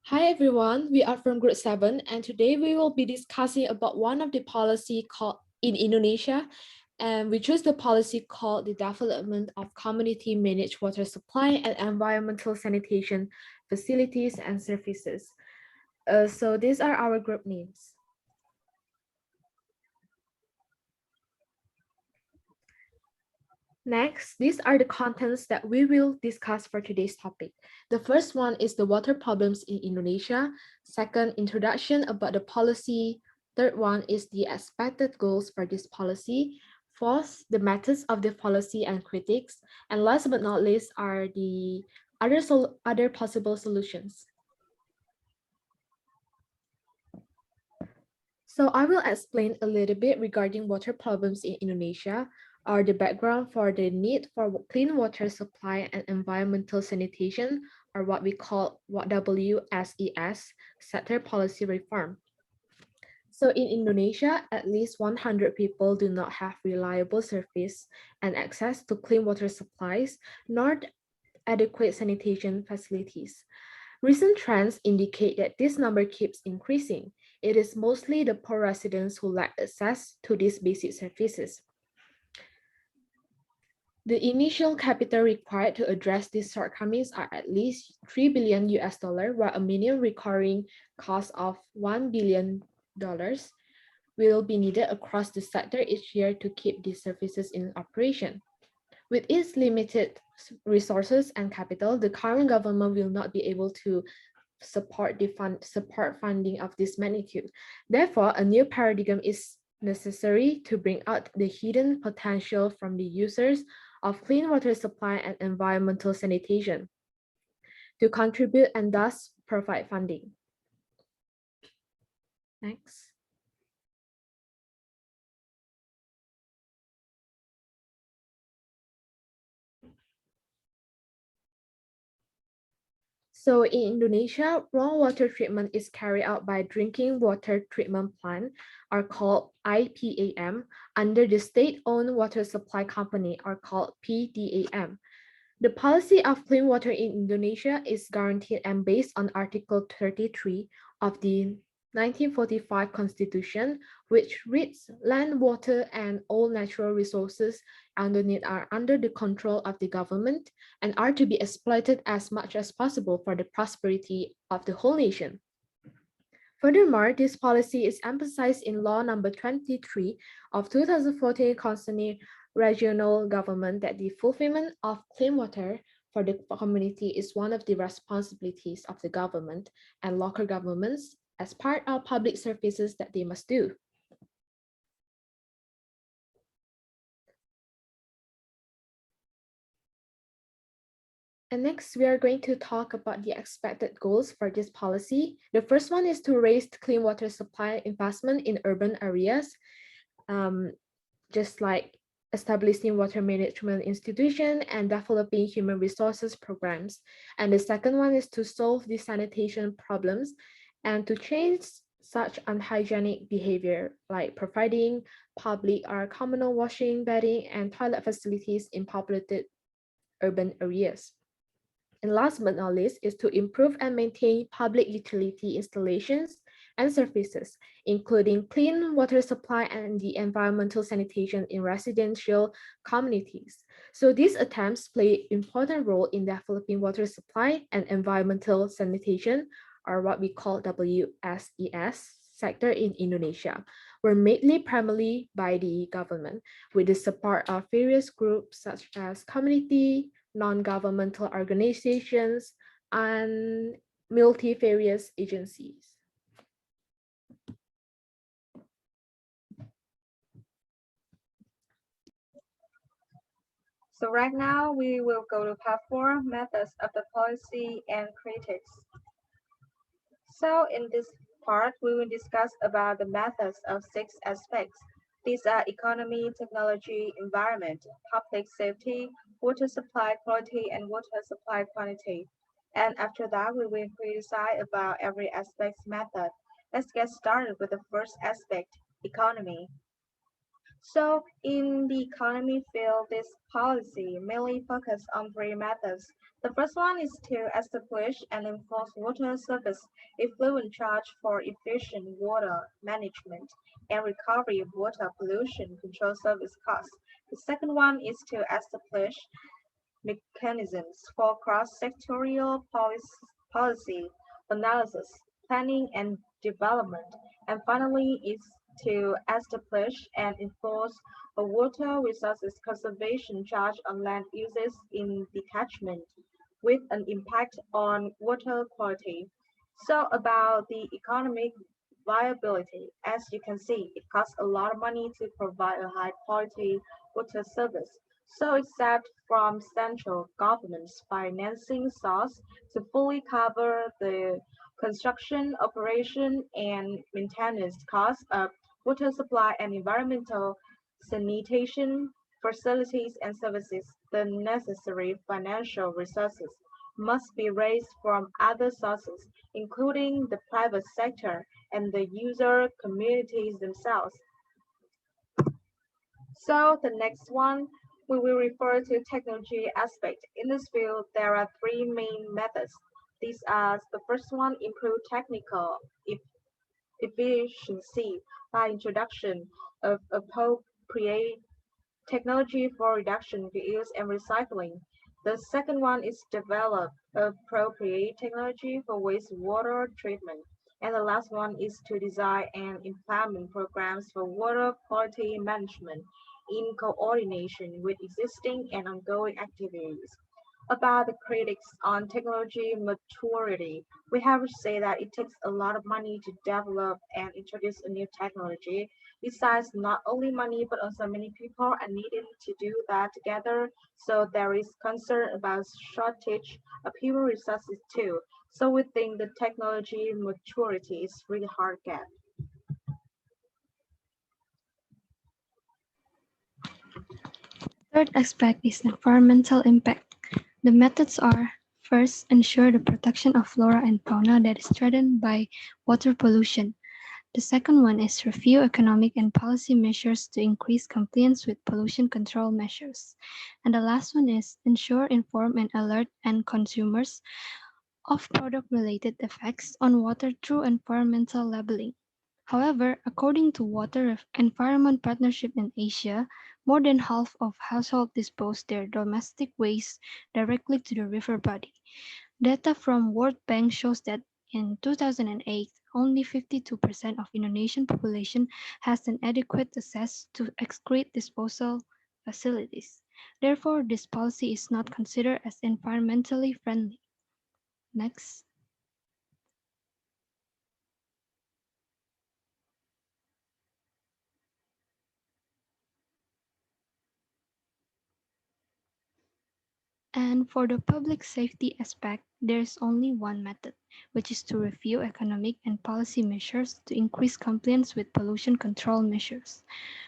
Hi everyone, we are from Group 7 and today we will be discussing about one of the policy called in Indonesia, and we choose the policy called the development of community managed water supply and environmental sanitation facilities and services. So these are our group names. Next, these are the contents that we will discuss for today's topic. The first one is the water problems in Indonesia. Second, introduction about the policy. Third one is the expected goals for this policy. Fourth, the methods of the policy and critics. And last but not least are the other possible solutions. So I will explain a little bit regarding water problems in Indonesia, or the background for the need for clean water supply and environmental sanitation, or what we call WSES, sector policy reform. So in Indonesia, at least 100 people do not have reliable service and access to clean water supplies, nor adequate sanitation facilities. Recent trends indicate that this number keeps increasing. It is mostly the poor residents who lack access to these basic services. The initial capital required to address these shortcomings are at least 3 billion US dollar, while a minimum recurring cost of $1 billion will be needed across the sector each year to keep these services in operation. With its limited resources and capital, the current government will not be able to support funding of this magnitude. Therefore, a new paradigm is necessary to bring out the hidden potential from the users of clean water supply and environmental sanitation to contribute and thus provide funding. Next. So in Indonesia, raw water treatment is carried out by drinking water treatment plant, are called IPAM, under the state-owned water supply company, are called PDAM. The policy of clean water in Indonesia is guaranteed and based on Article 33 of the 1945 Constitution, which reads, land, water, and all natural resources underneath are under the control of the government and are to be exploited as much as possible for the prosperity of the whole nation. Furthermore, this policy is emphasized in Law Number 23 of 2014 concerning regional government that the fulfillment of clean water for the community is one of the responsibilities of the government and local governments as part of public services that they must do. And next, we are going to talk about the expected goals for this policy. The first one is to raise clean water supply investment in urban areas, just like establishing water management institution and developing human resources programs. And the second one is to solve the sanitation problems and to change such unhygienic behavior, like providing public or communal washing, bathing, and toilet facilities in populated urban areas. And last but not least is to improve and maintain public utility installations and services, including clean water supply and the environmental sanitation in residential communities. So these attempts play important role in developing water supply and environmental sanitation, or what we call WSES sector in Indonesia, were made primarily by the government with the support of various groups such as community, non-governmental organizations, and multifarious agencies. So right now we will go to part 4, methods of the policy and critics. So in this part, we will discuss about the methods of 6 aspects. These are economy, technology, environment, public safety, water supply quality, and water supply quantity. And after that, we will criticize about every aspect's method. Let's get started with the first aspect, economy. So in the economy field, this policy mainly focuses on three methods. The first one is to establish and enforce water service effluent charge for efficient water management and recovery of water pollution control service costs. The second one is to establish mechanisms for cross-sectorial policy analysis, planning and development, and finally is to establish and enforce a water resources conservation charge on land uses in the catchment with an impact on water quality. So about the economic viability, as you can see, it costs a lot of money to provide a high quality water service. So except from central government's financing source to fully cover the construction, operation, and maintenance costs of water supply and environmental sanitation facilities and services, the necessary financial resources must be raised from other sources, including the private sector and the user communities themselves. So the next one, we will refer to technology aspect. In this field, there are three main methods. These are the first one, improve technical efficiency by introduction of appropriate technology for reduction, reuse, and recycling. The second one is develop appropriate technology for wastewater treatment. And the last one is to design and implement programs for water quality management in coordination with existing and ongoing activities. About the critics on technology maturity, we have to say that it takes a lot of money to develop and introduce a new technology. Besides, not only money, but also many people are needed to do that together. So there is concern about shortage of human resources too. So we think the technology maturity is really hard to get. Third aspect is environmental impact. The methods are: first, ensure the protection of flora and fauna that is threatened by water pollution. The second one is review economic and policy measures to increase compliance with pollution control measures. And the last one is ensure, inform, and alert end consumers of product-related effects on water through environmental labeling. However, according to Water Environment Partnership in Asia, more than half of households dispose their domestic waste directly to the river body. Data from World Bank shows that in 2008, only 52% of Indonesian population has an adequate access to excrete disposal facilities. Therefore, this policy is not considered as environmentally friendly. Next. And for the public safety aspect, there is only one method, which is to review economic and policy measures to increase compliance with pollution control measures.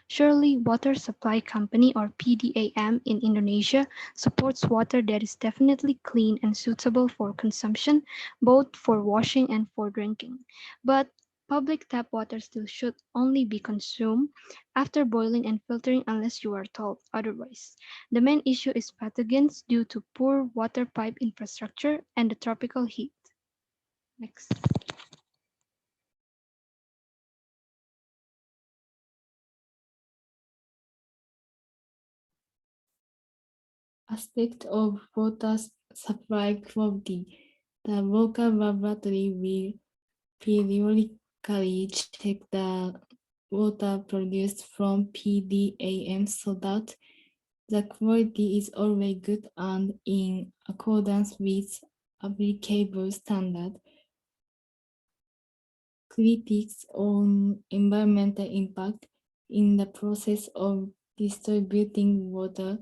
Surely Water Supply Company or PDAM in Indonesia supports water that is definitely clean and suitable for consumption, both for washing and for drinking. But public tap water still should only be consumed after boiling and filtering unless you are told otherwise. The main issue is pathogens due to poor water pipe infrastructure and the tropical heat. Next. Aspect of water supply quality. The local laboratory will periodically check the water produced from PDAM so that the quality is always good and in accordance with applicable standard. Critics on environmental impact in the process of distributing water.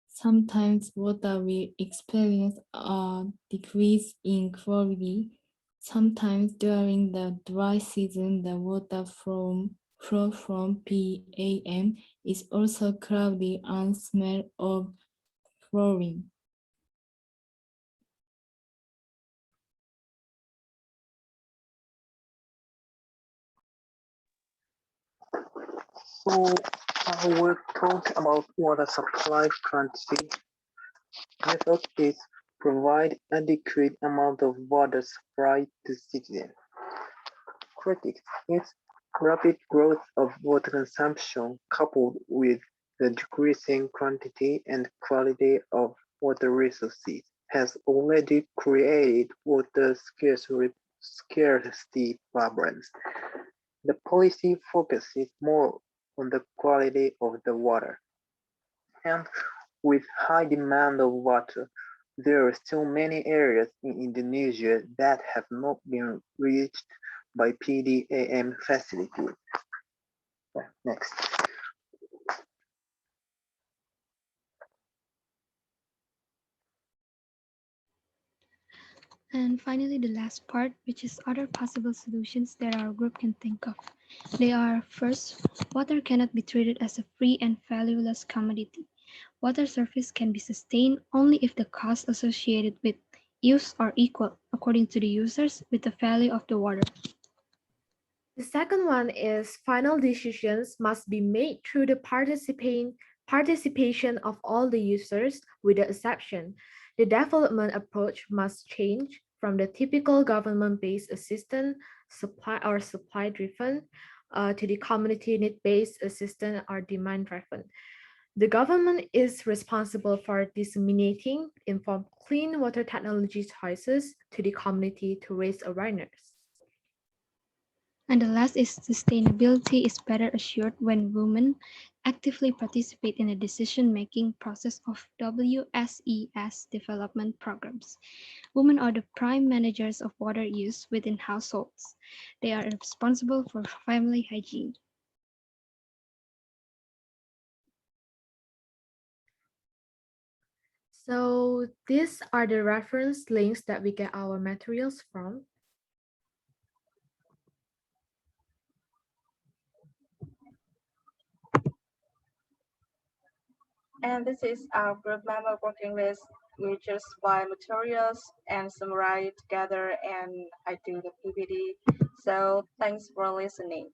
Sometimes water will experience a decrease in quality. Sometimes during the dry season, the water flow from PAM is also cloudy and smell of chlorine. So we'll talk about water supply quantity. Method is provide adequate amount of water supply to citizens. Critics is rapid growth of water consumption coupled with the decreasing quantity and quality of water resources has already created water scarcity problems. The policy focuses more on the quality of the water. And with high demand of water, there are still many areas in Indonesia that have not been reached by PDAM facilities. Next. And finally, the last part, which is other possible solutions that our group can think of. They are first, water cannot be treated as a free and valueless commodity. Water service can be sustained only if the costs associated with use are equal, according to the users, with the value of the water. The second one is final decisions must be made through the participation of all the users with the exception. The development approach must change from the typical government-based assistance supply-driven to the community need-based assistance or demand-driven. The government is responsible for disseminating informed clean water technology choices to the community to raise awareness. And the last is sustainability is better assured when women actively participate in the decision-making process of WSES development programs. Women are the prime managers of water use within households. They are responsible for family hygiene. So these are the reference links that we get our materials from. And this is our group member working list. We just buy materials and summarize together and I do the PPT. So thanks for listening.